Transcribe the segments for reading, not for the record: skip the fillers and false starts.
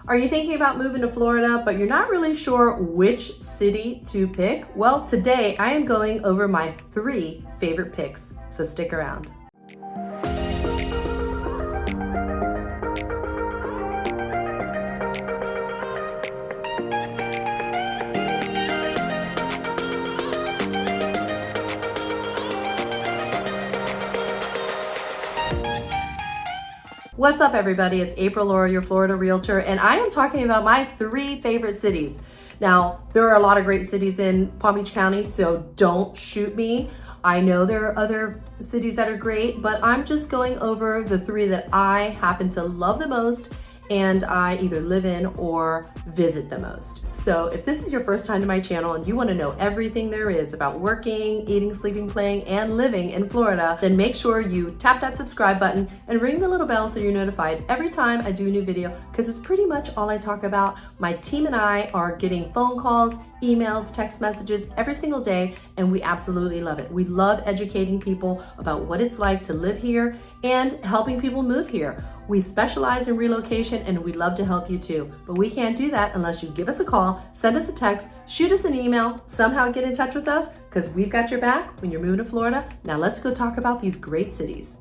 Are you thinking about moving to Florida, but you're not really sure which city to pick? Well, today I am going over my 3 favorite picks, so stick around. What's up, everybody? It's April Laura, your Florida realtor, and I am talking about my 3 favorite cities. Now, there are a lot of great cities in Palm Beach County, so don't shoot me. I know there are other cities that are great, but I'm just going over the 3 that I happen to love the most and I either live in or visit the most. So if this is your first time to my channel and you want to know everything there is about working, eating, sleeping, playing, and living in Florida, then make sure you tap that subscribe button and ring the little bell so you're notified every time I do a new video, because it's pretty much all I talk about. My team and I are getting phone calls, emails, text messages every single day, and we absolutely love it. We love educating people about what it's like to live here and helping people move here. We specialize in relocation and we'd love to help you too, but we can't do that unless you give us a call, send us a text, shoot us an email, somehow get in touch with us, because we've got your back when you're moving to Florida. Now let's go talk about these great cities.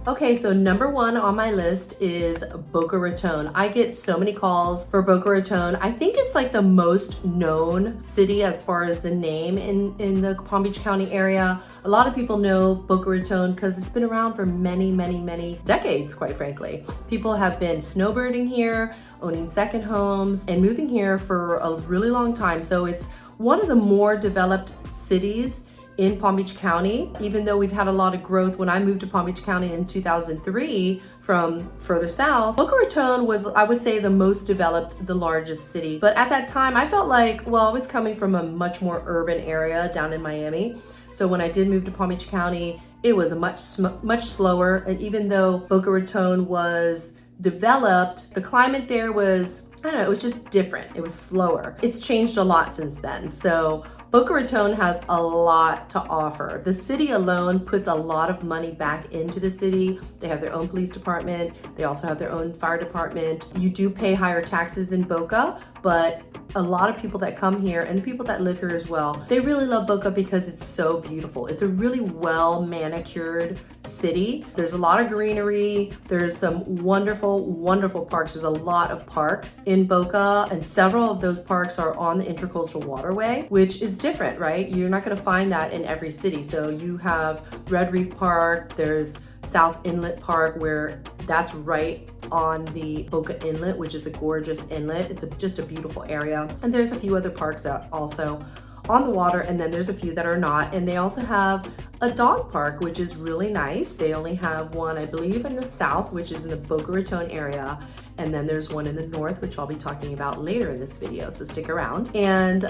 Okay, so number 1 on my list is Boca Raton. I get so many calls for Boca Raton. I think it's like the most known city as far as the name in the Palm Beach County area. A lot of people know Boca Raton because it's been around for many decades, quite frankly. People have been snowbirding here, owning second homes, and moving here for a really long time. So it's one of the more developed cities in Palm Beach County, even though we've had a lot of growth. When I moved to Palm Beach County in 2003 from further south, Boca Raton was, I would say, the most developed, the largest city. But at that time, I felt like, well, I was coming from a much more urban area down in Miami. So when I did move to Palm Beach County, it was a much slower. And even though Boca Raton was developed, the climate there was, I don't know, it was just different. It was slower. It's changed a lot since then. So Boca Raton has a lot to offer. The city alone puts a lot of money back into the city. They have their own police department. They also have their own fire department. You do pay higher taxes in Boca, but a lot of people that come here and people that live here as well, they really love Boca because it's so beautiful. It's a really well manicured city. There's a lot of greenery. There's some wonderful parks. There's a lot of parks in Boca, and several of those parks are on the Intercoastal Waterway, which is different, right? You're not going to find that in every city. So you have Red Reef Park, there's South Inlet Park, where that's right on the Boca Inlet, which is a gorgeous inlet. It's just a beautiful area. And there's a few other parks that also on the water, and then there's a few that are not. And they also have a dog park, which is really nice. They only have one, I believe, in the south, which is in the Boca Raton area. And then there's one in the north, which I'll be talking about later in this video, so stick around. And,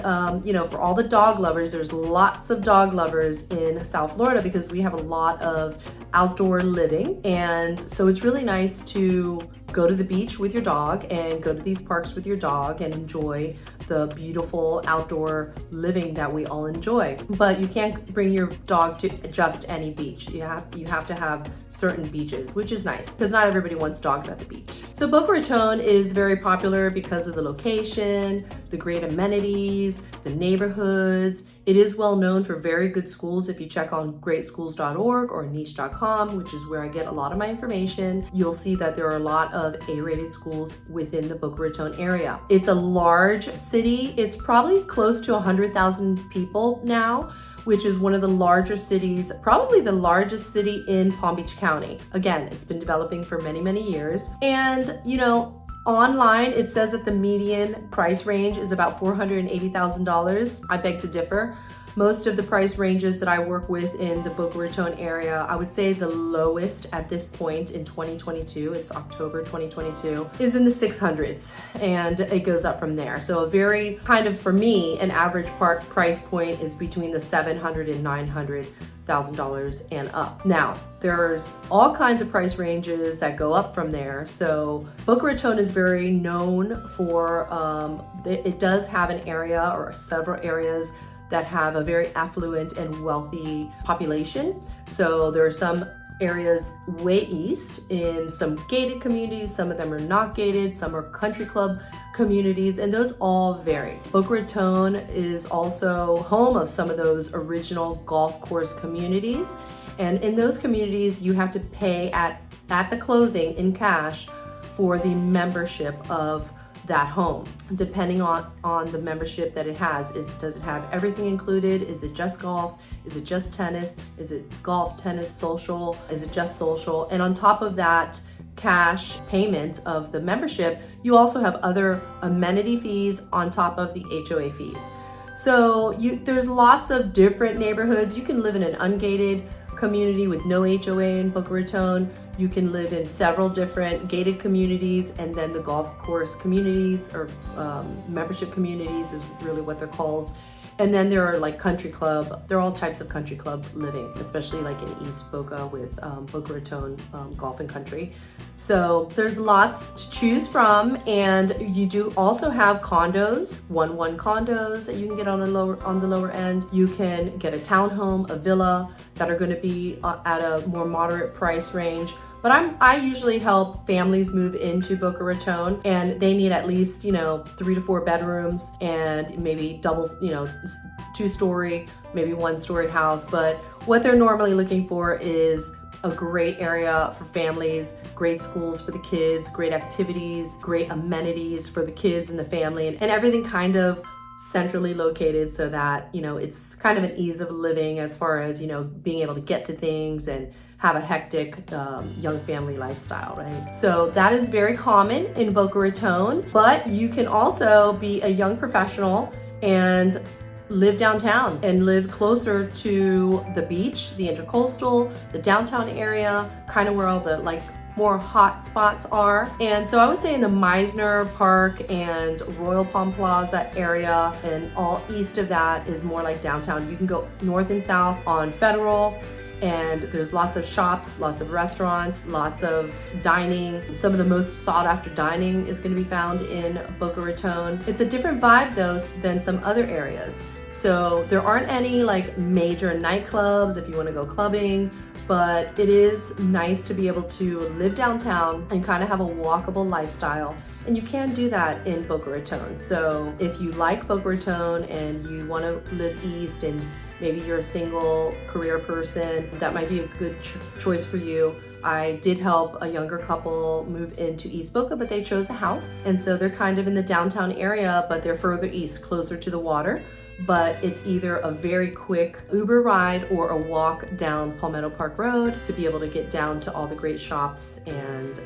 you know, for all the dog lovers, there's lots of dog lovers in South Florida because we have a lot of outdoor living. And so it's really nice to go to the beach with your dog and go to these parks with your dog and enjoy the beautiful outdoor living that we all enjoy. But you can't bring your dog to just any beach. You have to have certain beaches, which is nice because not everybody wants dogs at the beach. So Boca Raton is very popular because of the location, the great amenities, the neighborhoods. It is well known for very good schools. If you check on greatschools.org or niche.com, which is where I get a lot of my information, you'll see that there are a lot of A-rated schools within the Boca Raton area. It's a large city. It's probably close to 100,000 people now, which is one of the larger cities, probably the largest city in Palm Beach County. Again, it's been developing for many years. And, you know, online, it says that the median price range is about $480,000. I beg to differ. Most of the price ranges that I work with in the Boca Raton area, I would say the lowest at this point in 2022, it's October 2022, is in the 600s, and it goes up from there. So a very kind of, for me, an average price point is between the $700 and $900,000 and up. Now, there's all kinds of price ranges that go up from there. So Boca Raton is very known for, it does have an area or several areas that have a very affluent and wealthy population. So there are some areas way east in some gated communities. Some of them are not gated, some are country club communities, and those all vary. Boca Raton is also home of some of those original golf course communities. And in those communities, you have to pay at the closing in cash for the membership of that home, depending on the membership that it has. Does it have everything included? Is it just golf? Is it just tennis? Is it golf, tennis, social? Is it just social? And on top of that cash payment of the membership, you also have other amenity fees on top of the HOA fees. So there's lots of different neighborhoods. You can live in an ungated community with no HOA in Boca Raton. You can live in several different gated communities, and then the golf course communities, or membership communities is really what they're called. And then there are like country club. There are all types of country club living, especially like in East Boca with Boca Raton Golf and Country. So there's lots to choose from, and you do also have condos, 1-1 condos that you can get on the lower end. You can get a townhome, a villa that are going to be at a more moderate price range. But I usually help families move into Boca Raton, and they need at least 3 to 4 bedrooms and maybe doubles, 2-story, maybe 1-story house. But what they're normally looking for is a great area for families, great schools for the kids, great activities, great amenities for the kids and the family, and everything kind of centrally located so that it's kind of an ease of living as far as being able to get to things and have a hectic young family lifestyle, right? So that is very common in Boca Raton, but you can also be a young professional and live downtown and live closer to the beach, the intercoastal, the downtown area, kind of where all the more hot spots are. And so I would say in the Meisner Park and Royal Palm Plaza area, and all east of that is more like downtown. You can go north and south on Federal, and there's lots of shops, lots of restaurants, lots of dining. Some of the most sought after dining is going to be found in Boca Raton. It's a different vibe though than some other areas. So there aren't any major nightclubs if you want to go clubbing, but it is nice to be able to live downtown and kind of have a walkable lifestyle. And you can do that in Boca Raton. So if you like Boca Raton and you want to live east, and maybe you're a single career person, that might be a good choice for you. I did help a younger couple move into East Boca, but they chose a house. And so they're kind of in the downtown area, but they're further east, closer to the water. But it's either a very quick Uber ride or a walk down Palmetto Park Road to be able to get down to all the great shops and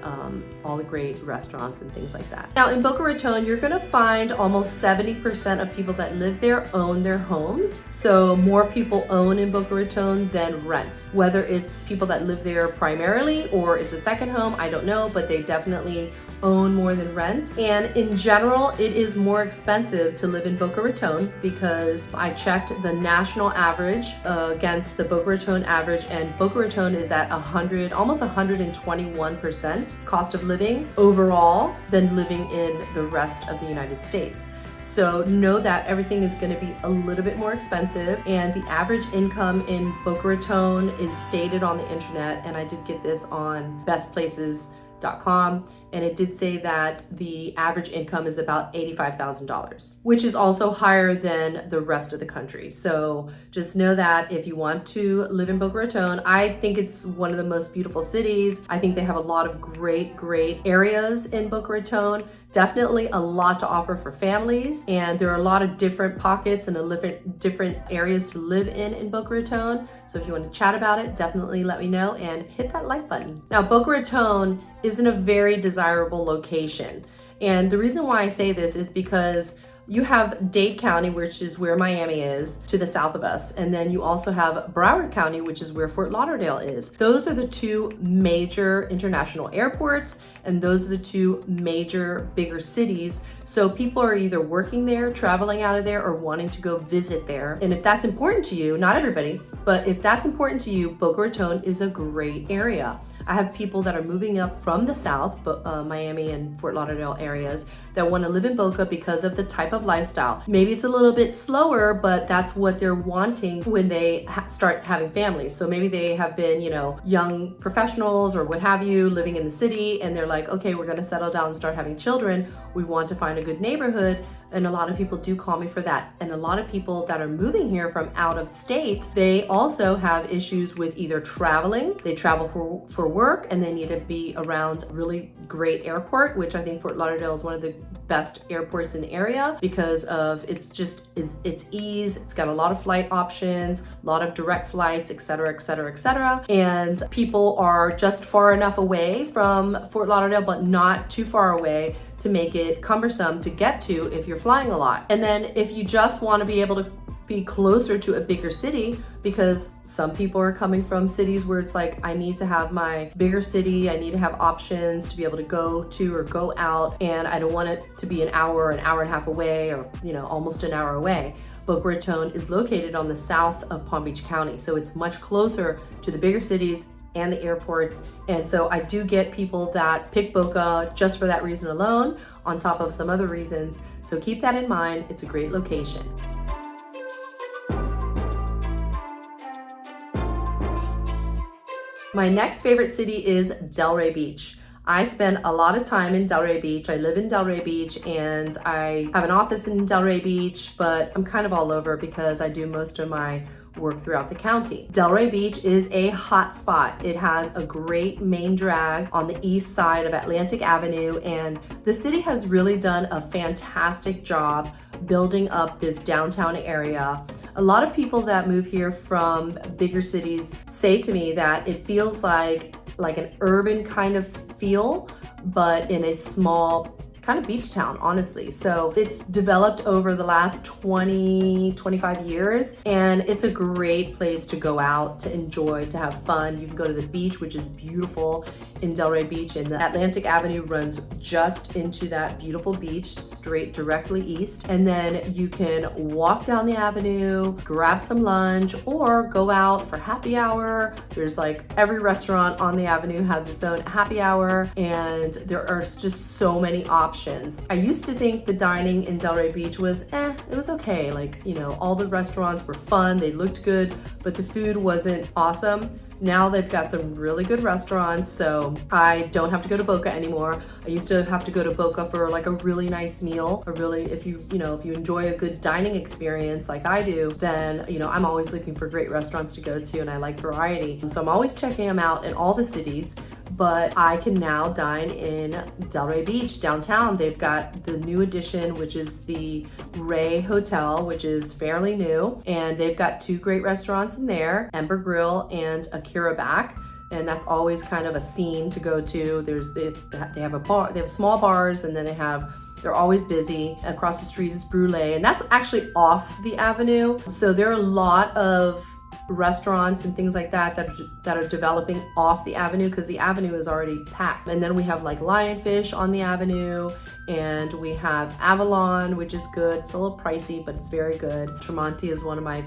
all the great restaurants and things like that. Now in Boca Raton, you're gonna find almost 70% of people that live there own their homes. So more people own in Boca Raton than rent. Whether it's people that live there primarily or it's a second home, I don't know, but they definitely own more than rent. And in general, it is more expensive to live in Boca Raton because I checked the national average against the Boca Raton average, and Boca Raton is at almost 121% cost of living overall than living in the rest of the United States. So know that everything is going to be a little bit more expensive, and the average income in Boca Raton is stated on the internet, and I did get this on bestplaces.com, and it did say that the average income is about $85,000, which is also higher than the rest of the country. So just know that if you want to live in Boca Raton, I think it's one of the most beautiful cities. I think they have a lot of great areas in Boca Raton. Definitely a lot to offer for families, and there are a lot of different pockets and different areas to live in Boca Raton. So if you want to chat about it, definitely let me know and hit that like button. Now, Boca Raton is in a very desirable location, and the reason why I say this is because you have Dade County, which is where Miami is, to the south of us. And then you also have Broward County, which is where Fort Lauderdale is. Those are the two major international airports, and those are the two major bigger cities. So people are either working there, traveling out of there, or wanting to go visit there. And if that's important to you, not everybody, but if that's important to you, Boca Raton is a great area. I have people that are moving up from the south, Miami and Fort Lauderdale areas, that want to live in Boca because of the type of of lifestyle. Maybe it's a little bit slower, but that's what they're wanting when they start having families. So maybe they have been, young professionals or what have you, living in the city, and they're like, okay, we're gonna settle down and start having children. We want to find a good neighborhood. And a lot of people do call me for that. And a lot of people that are moving here from out of state, they also have issues with either traveling. They travel for work and they need to be around a really great airport, which I think Fort Lauderdale is one of the best airports in the area because of its ease. It's got a lot of flight options, a lot of direct flights, et cetera, et cetera, et cetera. And people are just far enough away from Fort Lauderdale, but not too far away to make it cumbersome to get to if you're flying a lot. And then if you just want to be able to be closer to a bigger city, because some people are coming from cities where it's like, I need to have my bigger city, I need to have options to be able to go to or go out, and I don't want it to be an hour and a half away, or almost an hour away. Boca Raton is located on the south of Palm Beach County, so it's much closer to the bigger cities and the airports. And so I do get people that pick Boca just for that reason alone, on top of some other reasons. So keep that in mind. It's a great location. My next favorite city is Delray Beach. I spend a lot of time in Delray Beach. I live in Delray Beach and I have an office in Delray Beach, but I'm kind of all over because I do most of my work throughout the county. Delray Beach is a hot spot. It has a great main drag on the east side of Atlantic Avenue, and the city has really done a fantastic job building up this downtown area. A lot of people that move here from bigger cities say to me that it feels like an urban kind of feel, but in a small kind of beach town, honestly. So it's developed over the last 25 years, and it's a great place to go out, to enjoy, to have fun. You can go to the beach, which is beautiful in Delray Beach, and the Atlantic Avenue runs just into that beautiful beach, straight directly east. And then you can walk down the avenue, grab some lunch, or go out for happy hour. There's like every restaurant on the avenue has its own happy hour, and there are just so many options. I used to think the dining in Delray Beach was it was okay. All the restaurants were fun, they looked good, but the food wasn't awesome. Now they've got some really good restaurants, so I don't have to go to Boca anymore. I used to have to go to Boca for like a really nice meal, or really, if you enjoy a good dining experience like I do, then I'm always looking for great restaurants to go to, and I like variety. So I'm always checking them out in all the cities. But I can now dine in Delray Beach downtown. They've got the new addition, which is the Ray Hotel, which is fairly new. And they've got two great restaurants in there, Ember Grill and Akira Back. And that's always kind of a scene to go to. They have a bar, they have small bars, and then they're always busy. Across the street is Brûlée, and that's actually off the avenue. So there are a lot of restaurants and things like that are developing off the avenue because the avenue is already packed. And then we have like Lionfish on the avenue, and we have Avalon, which is good. It's a little pricey, but it's very good. Tremonti is one of my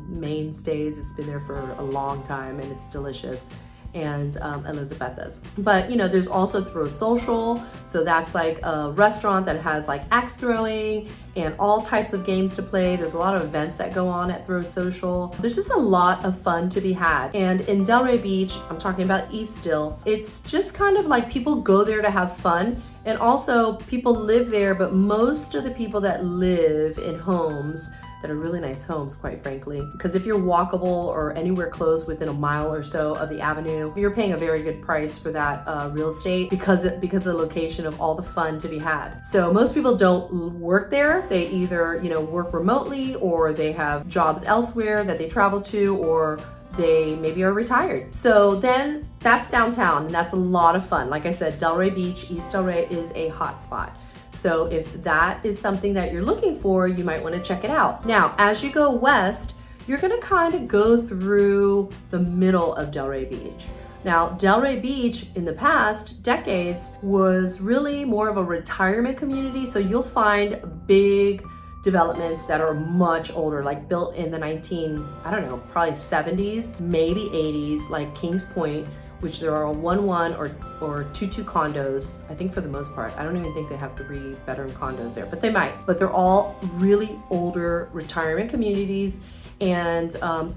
mainstays. It's been there for a long time and it's delicious. And Elizabeth's. But there's also Throw Social, so that's like a restaurant that has like axe throwing and all types of games to play. There's a lot of events that go on at Throw Social. There's just a lot of fun to be had. And in Delray Beach, I'm talking about East still, it's just kind of like people go there to have fun, and also people live there, but most of the people that live in homes that are really nice homes, quite frankly. Because if you're walkable or anywhere close within a mile or so of the avenue, you're paying a very good price for that real estate because of the location of all the fun to be had. So most people don't work there. They either, work remotely, or they have jobs elsewhere that they travel to, or they maybe are retired. So then that's downtown, and that's a lot of fun. Like I said, Delray Beach, East Delray is a hot spot. So if that is something that you're looking for, you might want to check it out. Now, as you go west, you're going to kind of go through the middle of Delray Beach. Now, Delray Beach in the past decades was really more of a retirement community. So you'll find big developments that are much older, like built in the probably 70s, maybe 80s, like Kings Point, which there are 1-1 or 2-2 condos, I think for the most part. I don't even think they have 3-bedroom condos there, but they might. But they're all really older retirement communities. And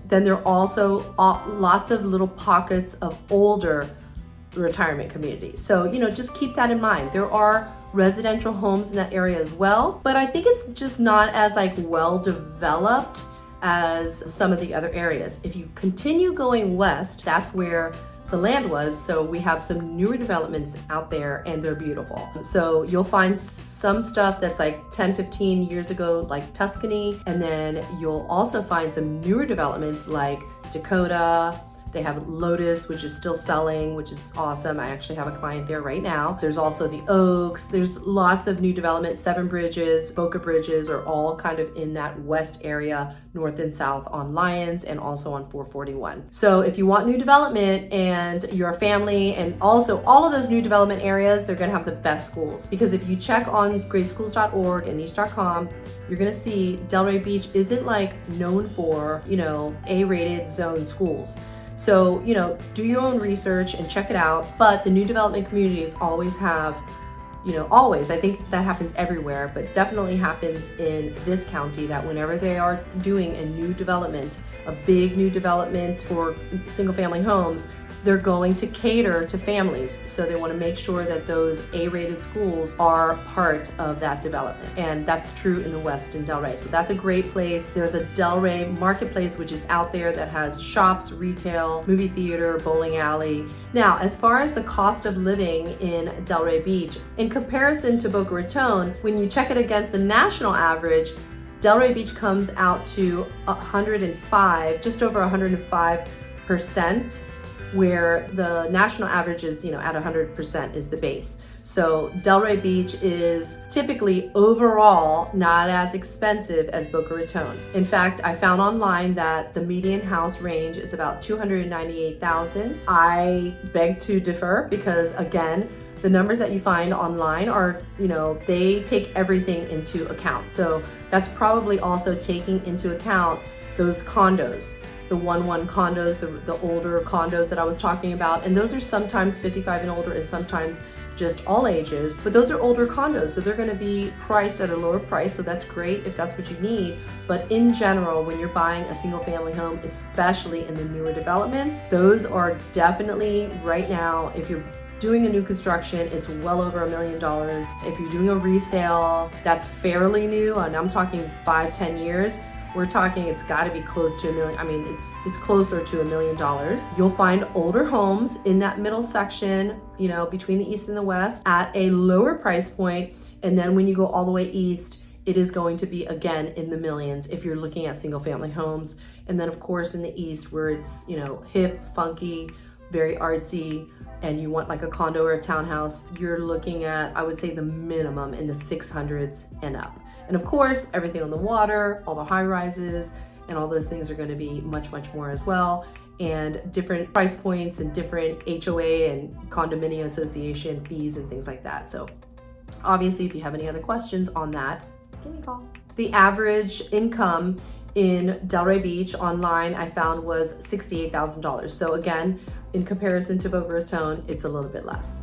then there are also lots of little pockets of older retirement communities. So, just keep that in mind. There are residential homes in that area as well, but I think it's just not as well developed as some of the other areas. If you continue going west, that's where the land was. So we have some newer developments out there and they're beautiful. So you'll find some stuff that's 10, 15 years ago, like Tuscany. And then you'll also find some newer developments like Dakota. They have Lotus, which is still selling, which is awesome. I actually have a client there right now. There's also the Oaks. There's lots of new development. Seven Bridges, Boca Bridges are all kind of in that west area, north and south on Lyons and also on 441. So if you want new development and you're a family, and also all of those new development areas, they're gonna have the best schools. Because if you check on greatschools.org and niche.com, you're gonna see Delray Beach isn't known for, A-rated zone schools. So, do your own research and check it out. But the new development communities always have, I think that happens everywhere, but definitely happens in this county, that whenever they are doing a new development, a big new development for single family homes, they're going to cater to families. So they want to make sure that those A-rated schools are part of that development. And that's true in the West in Delray. So that's a great place. There's a Delray marketplace, which is out there that has shops, retail, movie theater, bowling alley. Now, as far as the cost of living in Delray Beach, in comparison to Boca Raton, when you check it against the national average, Delray Beach comes out to 105, just over 105%, where the national average is, at 100% is the base. So Delray Beach is typically overall not as expensive as Boca Raton. In fact, I found online that the median house range is about $298,000. I beg to differ because, again, the numbers that you find online are, they take everything into account. So that's probably also taking into account those condos, the 1-1 condos, the older condos that I was talking about. And those are sometimes 55 and older and sometimes just all ages, but those are older condos. So they're gonna be priced at a lower price. So that's great if that's what you need. But in general, when you're buying a single family home, especially in the newer developments, those are definitely right now, if you're doing a new construction, it's well over $1 million. If you're doing a resale, that's fairly new, and I'm talking 5-10 years, we're talking it's got to be close to $1 million. I mean, it's closer to $1 million. You'll find older homes in that middle section, between the east and the west at a lower price point. And then when you go all the way east, it is going to be again in the millions if you're looking at single family homes. And then of course in the east where it's, hip, funky, very artsy, and you want a condo or a townhouse, you're looking at, I would say, the minimum in the 600s and up. And of course, everything on the water, all the high rises, and all those things are going to be much, much more as well. And different price points and different HOA and condominium association fees and things like that. So obviously, if you have any other questions on that, give me a call. The average income in Delray Beach online I found was $68,000. So again, in comparison to Boca Raton, it's a little bit less.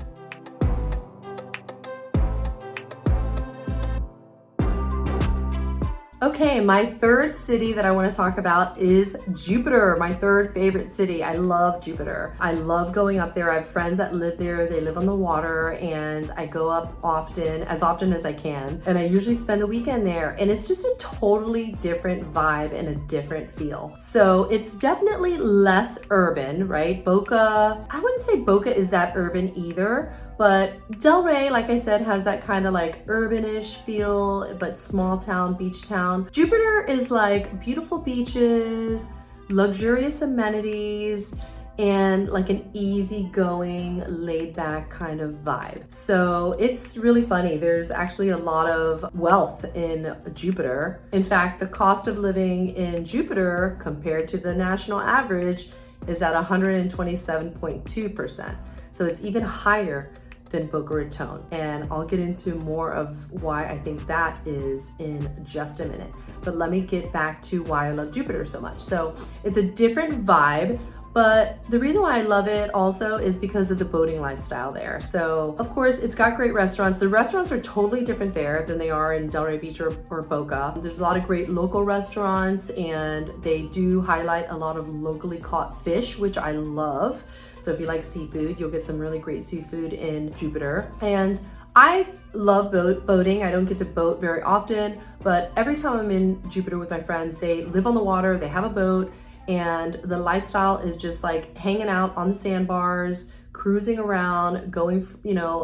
Okay, my third city that I want to talk about is Jupiter, my third favorite city. I love Jupiter. I love going up there. I have friends that live there. They live on the water, and I go up often as I can. And I usually spend the weekend there. And it's just a totally different vibe and a different feel. So it's definitely less urban, right? Boca, I wouldn't say Boca is that urban either. But Delray, like I said, has that kind of urbanish feel, but small town, beach town. Jupiter is beautiful beaches, luxurious amenities, and an easygoing, laid back kind of vibe. So it's really funny. There's actually a lot of wealth in Jupiter. In fact, the cost of living in Jupiter compared to the national average is at 127.2%. So it's even higher than Boca Raton. And I'll get into more of why I think that is in just a minute. But let me get back to why I love Jupiter so much. So it's a different vibe, But the reason why I love it also is because of the boating lifestyle there. So of course it's got great restaurants. The restaurants are totally different there than they are in Delray Beach or Boca. There's a lot of great local restaurants, and they do highlight a lot of locally caught fish, which I love. So if you like seafood, you'll get some really great seafood in Jupiter. And I love boating. I don't get to boat very often, but every time I'm in Jupiter with my friends, they live on the water, they have a boat, and the lifestyle is just like hanging out on the sandbars, cruising around, going,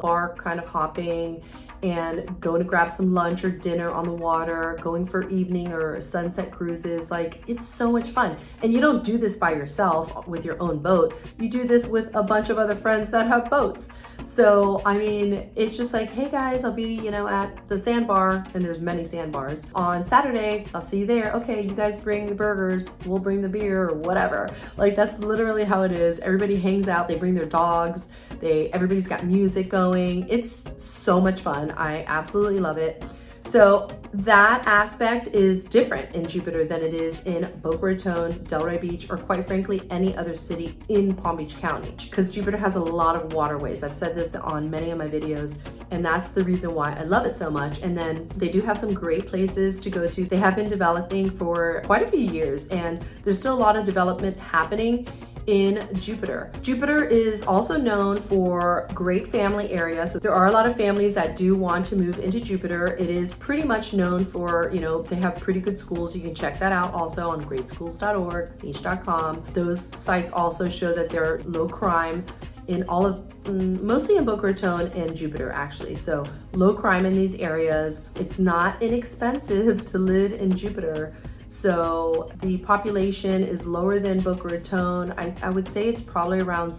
bar kind of hopping, and going to grab some lunch or dinner on the water, going for evening or sunset cruises. Like, it's so much fun. And you don't do this by yourself with your own boat. You do this with a bunch of other friends that have boats. So, I mean, it's just like, hey guys, I'll be, at the sandbar, and there's many sandbars. On Saturday, I'll see you there. Okay, you guys bring the burgers, we'll bring the beer or whatever. Like, that's literally how it is. Everybody hangs out, they bring their dogs, everybody's got music going. It's so much fun. I absolutely love it. So that aspect is different in Jupiter than it is in Boca Raton, Delray Beach, or quite frankly, any other city in Palm Beach County, because Jupiter has a lot of waterways. I've said this on many of my videos, and that's the reason why I love it so much. And then they do have some great places to go to. They have been developing for quite a few years, and there's still a lot of development happening in Jupiter. Jupiter is also known for great family areas. So there are a lot of families that do want to move into Jupiter. It is pretty much known for, they have pretty good schools. You can check that out also on greatschools.org, beach.com. Those sites also show that they're low crime in mostly in Boca Raton and Jupiter actually. So low crime in these areas. It's not inexpensive to live in Jupiter. So the population is lower than Boca Raton. I would say it's probably around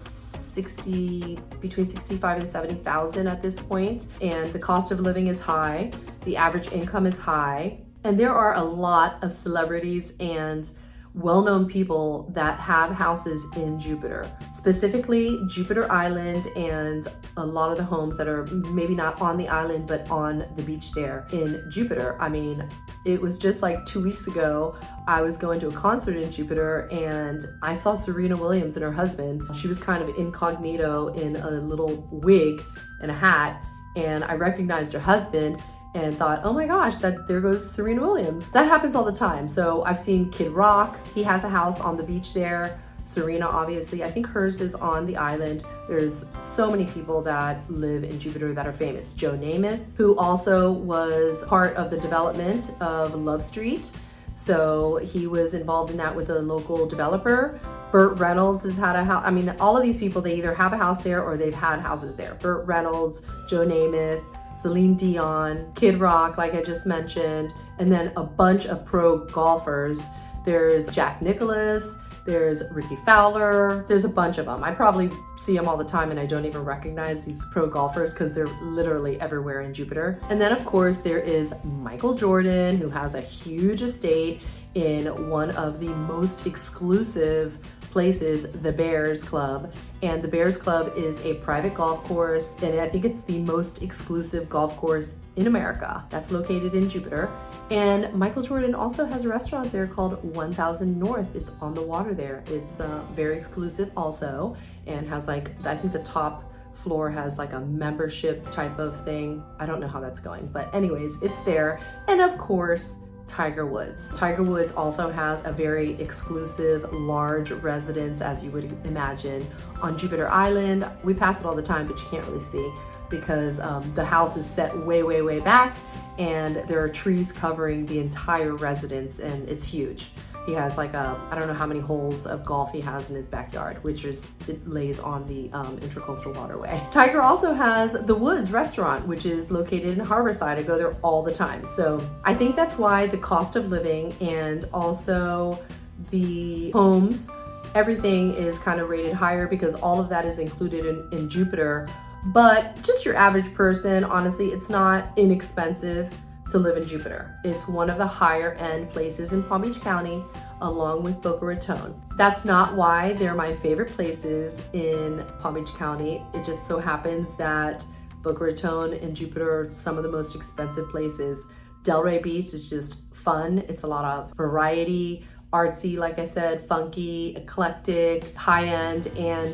between 65 and 70,000 at this point. And the cost of living is high. The average income is high. And there are a lot of celebrities and well-known people that have houses in Jupiter, specifically Jupiter Island, and a lot of the homes that are maybe not on the island but on the beach there in Jupiter. I mean, it was just like 2 weeks ago, I was going to a concert in Jupiter and I saw Serena Williams and her husband. She was kind of incognito in a little wig and a hat, and I recognized her husband and thought, oh my gosh, there goes Serena Williams. That happens all the time. So I've seen Kid Rock, he has a house on the beach there. Serena, obviously, I think hers is on the island. There's so many people that live in Jupiter that are famous. Joe Namath, who also was part of the development of Love Street. So he was involved in that with a local developer. Burt Reynolds has had a house. I mean, all of these people, they either have a house there or they've had houses there. Burt Reynolds, Joe Namath, Celine Dion, Kid Rock, like I just mentioned, and then a bunch of pro golfers. There's Jack Nicklaus, there's Ricky Fowler, there's a bunch of them. I probably see them all the time and I don't even recognize these pro golfers because they're literally everywhere in Jupiter. And then of course there is Michael Jordan, who has a huge estate in one of the most exclusive places, the Bears Club. And the Bears Club is a private golf course, and I think it's the most exclusive golf course in America. That's located in Jupiter. And Michael Jordan also has a restaurant there called 1000 North. It's on the water there. It's very exclusive also, and has like, I think the top floor has like a membership type of thing. I don't know how that's going, but anyways, it's there. And of course, Tiger Woods. Tiger Woods also has a very exclusive, large residence, as you would imagine, on Jupiter Island. We pass it all the time, but you can't really see because the house is set way, way, way back, and there are trees covering the entire residence, and it's huge. He has like I don't know how many holes of golf he has in his backyard, it lays on the Intracoastal Waterway. Tiger also has the Woods restaurant, which is located in Harborside. I go there all the time. So I think that's why the cost of living and also the homes, everything is kind of rated higher because all of that is included in Jupiter. But just your average person, honestly, it's not inexpensive to live in Jupiter. It's one of the higher end places in Palm Beach County, along with Boca Raton. That's not why they're my favorite places in Palm Beach County. It just so happens that Boca Raton and Jupiter are some of the most expensive places. Delray Beach is just fun. It's a lot of variety, artsy, like I said, funky, eclectic, high-end, and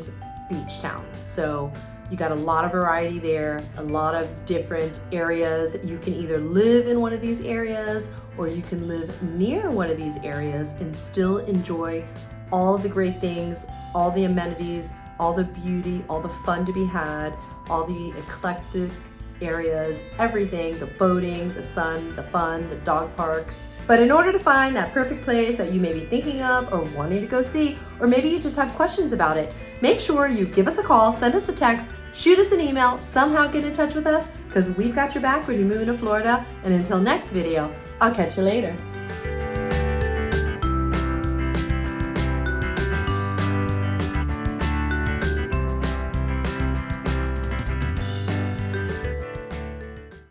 beach town. So you got a lot of variety there, a lot of different areas. You can either live in one of these areas or you can live near one of these areas and still enjoy all of the great things, all the amenities, all the beauty, all the fun to be had, all the eclectic areas, everything, the boating, the sun, the fun, the dog parks. But in order to find that perfect place that you may be thinking of or wanting to go see, or maybe you just have questions about it, make sure you give us a call, send us a text, shoot us an email, somehow get in touch with us, because we've got your back when you're moving to Florida. And until next video, I'll catch you later.